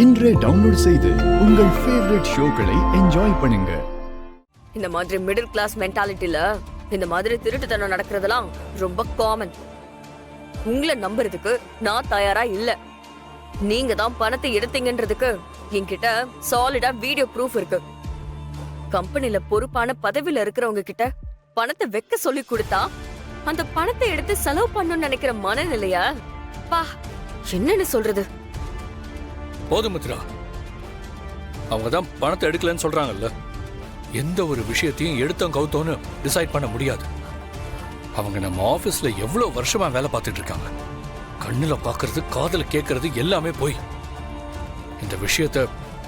இன்றே டவுன்லோட் செய்து உங்கள் ஃபேவரட் ஷோக்களை என்ஜாய் பண்ணுங்க. இந்த மாதிரி மிடில் கிளாஸ் மென்டாலிட்டில இந்த மாதிரி திருட்டுத்தனம் நடக்கிறதெல்லாம் ரொம்ப காமன். உங்களை நம்புறதுக்கு நான் தயாரா இல்ல. நீங்க தான் பணத்தை எடுத்தீங்கன்றதுக்கு என்கிட்ட சாலிடா வீடியோ ப்ரூஃப் இருக்கு. கம்பெனில பொறுப்பான பதவியில இருக்கிறவங்க கிட்ட பணத்தை வைக்க சொல்லி கொடுத்தா அந்த பணத்தை எடுத்து செலவு பண்ணணும்னு நினைக்கிற மனநிலையா பா என்னன்னு சொல்றது? போதும் மித்ரா, அவங்க தான் பணத்தை எடுக்கலன்னு சொல்றாங்கல்ல. எந்த ஒரு விஷயத்தையும் எடுத்தோம் கவுத்தோன்னு டிசைட் பண்ண முடியாது. அவங்க நம்ம ஆபீஸ்ல எவ்வளவு வருஷமா வேலை பார்த்துட்டு இருக்காங்க. கண்ணுல பாக்குறது காதுல கேட்கறது எல்லாமே போய். இந்த விஷயத்த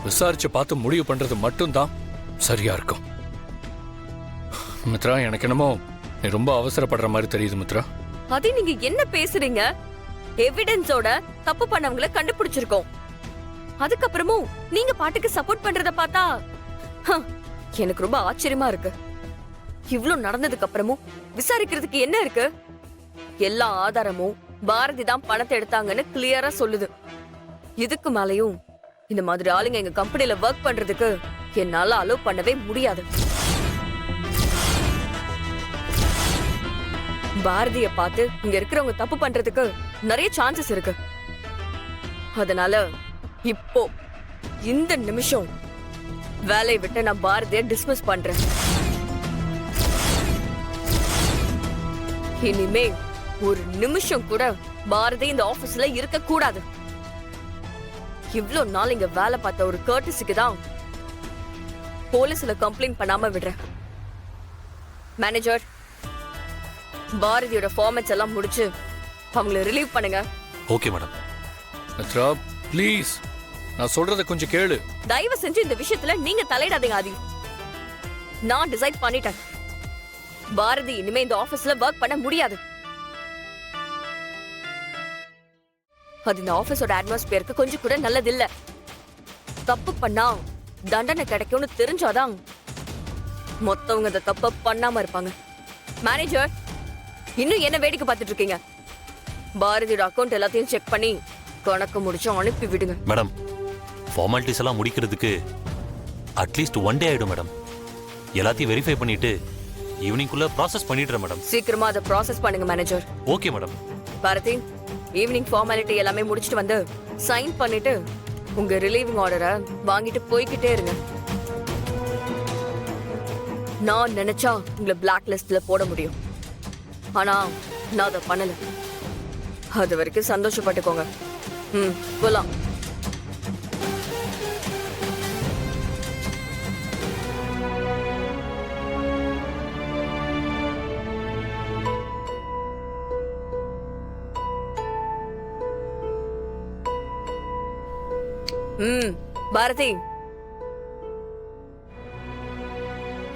விசாரிச்சு பார்த்து முடிவு பண்றது மட்டும்தான் சரியா இருக்கும். மித்ரா, எனக்கு என்னமோ நீ ரொம்ப அவசரப்படுற மாதிரி தெரியுது மித்ரா. அது நீங்க என்ன பேசுறீங்க? எவிடன்ஸோட தப்பு பண்ணவங்களை கண்டுபிடிச்சிருக்கோம். அதுக்கப்புறமும் நீங்க பாட்டுக்கு சப்போர்ட் பண்றத பார்த்தா எனக்கு ரொம்ப ஆச்சரியமா இருக்கு. இவ்ளோ நடந்ததுக்கு அப்புறமும் விசாரிக்கிறதுக்கு என்ன இருக்கு? எல்லா ஆதாரமும் பாரதி தான் பணத்தை எடுத்தாங்கன்னு கிளியரா சொல்லுது. இதுக்கு மேலயும் இந்த மாதிரி ஆளுங்க எங்க கம்பெனில ஒர்க் பண்றதுக்கு என்னால அலோவ் பண்ணவே முடியாது. பாரதிய பார்த்து இங்க இருக்கிறவங்க தப்பு பண்றதுக்கு நிறைய சான்சஸ் இருக்கு. அதனால இப்போ இந்த நிமிஷம் வேலையை விட்டு நான் பாரதிய டிஸ்மிஸ் பண்றேன். இனிமே ஒரு நிமிஷம் கூட பாரதி இந்த ஆபீஸ்ல இருக்க கூடாது. இவ்ளோ நாள் இங்க வேலை பார்த்த ஒரு கர்டிஸுக்கு தான் போலீஸ்ல கம்ப்ளைண்ட் பண்ணாம விடுறேன். மேனேஜர், பாரதியோட ஃபார்மட்ஸ் எல்லாம் முடிச்சு அவங்கள ரிலீவ் பண்ணுங்க. Okay madam. மித்ரா ப்ளீஸ், நான் சொல்றத கொஞ்சம் கேளு. தயவு செஞ்சு இந்த விஷயத்துல நீங்க தலையிடாதீங்க ஆதி. நான் டிசைட் பண்ணிட்டேன். பாரதி இனிமே இந்த ஆபீஸ்ல வர்க் பண்ண முடியாது. அது இந்த ஆபீஸோட அட்மாஸ்பியருக்கு கொஞ்சம் கூட நல்லது இல்ல. தப்பு பண்ணா தண்டனை கிடைக்கும்னு தெரிஞ்சாதான் மொத்தவங்க இந்த தப்ப பண்ணாம இருப்பாங்க. மேனேஜர், இன்னும் என்ன வேடிக்கை பார்த்துட்டு இருக்கீங்க? பாரதியோட அக்கௌண்ட் எல்லாத்தையும் செக் பண்ணி கணக்கு முடிச்சு அனுப்பி விடுங்க. மேடம், ஃபார்மாலிட்டிஸ் எல்லாம் முடிக்கிறதுக்கு அட்லீஸ்ட் 1 டே ஆயிடும் மேடம். எல்லாத்தையும் வெரிஃபை பண்ணிட்டு ஈவினிங்குள்ள ப்ராசஸ் பண்ணிடுறேன் மேடம். சீக்கிரமா அதை ப்ராசஸ் பண்ணுங்க manager. Okay madam. Bharathi, evening formality எல்லாமே முடிச்சிட்டு வந்து சைன் பண்ணிட்டு உங்க ரிலீவிங் ஆர்டரை வாங்கிட்டு போய்கிட்டே இருங்க. நான் நினைச்சா உங்களை பிளாக் லிஸ்ட்ல போட முடியும். ஆனா நான் அதை பண்ணல. அது வரைக்கும் சந்தோஷப்பட்டுக்கோங்க. போலாம். பாரதி,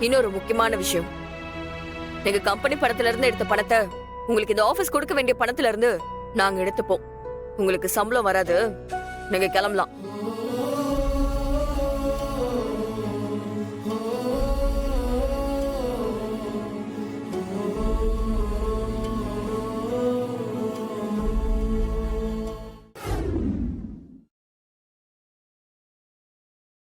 இன்னொரு முக்கியமான விஷயம். எங்க கம்பெனி பணத்துல இருந்து எடுத்த பணத்தை உங்களுக்கு இந்த ஆபீஸ் கொடுக்க வேண்டிய பணத்துல இருந்து நாங்க எடுத்துப்போம். உங்களுக்கு சம்பளம் வராது. நீங்க கிளம்பலாம்.